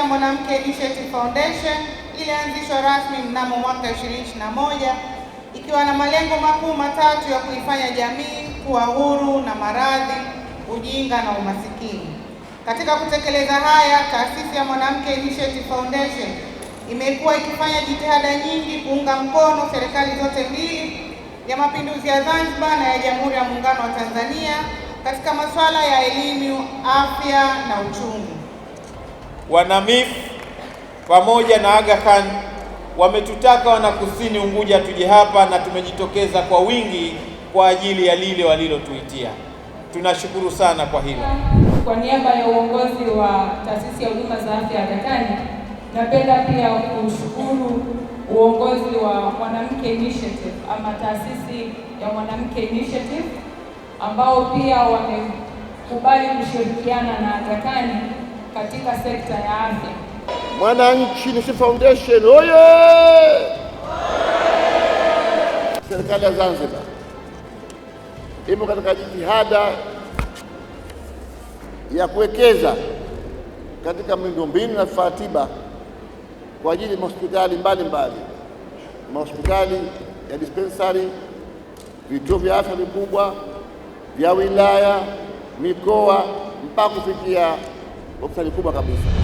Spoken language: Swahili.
ya Mwanamke Initiative Foundation ilianzishwa rasmi mnamo mwaka 2021 ikiwa na malengo makuu matatu ya kuifanya jamii kuwa huru na maradhi, ujinga na umasikini. Katika kutekeleza haya, taasisi ya Mwanamke Initiative Foundation imekuwa ikifanya jitihada nyingi kuunga mkono serikali zote mbili, ya Mapinduzi ya Zanzibar na ya Jamhuri ya Muungano wa Tanzania katika masuala ya elimu, afya na uchumi. WANAMIF pamoja na Aga Khan wametutaka Wanakusini Unguja tuje hapa na tumejitokeza kwa wingi kwa ajili ya lile walilotuitia. Tunashukuru sana kwa hilo. Kwa niaba ya uongozi wa Taasisi ya Huduma za Afya Aga Khan, napenda pia kushukuru uongozi wa Mwanamke Initiative ama taasisi ya Mwanamke Initiative ambao pia wamekubali kushirikiana na Aga Khan katika sekta ya afya. Mwananchi Initiative Foundation oye! Serikali ya Zanzibar ipo katika jitihada ya kuwekeza katika miundombinu na vifaa tiba kwa ajili ya hospitali mbalimbali, mahospitali ya dispensary, vituo vya afya vikubwa vya wilaya, mikoa, mpaka kufikia hospitali kubwa kabisa.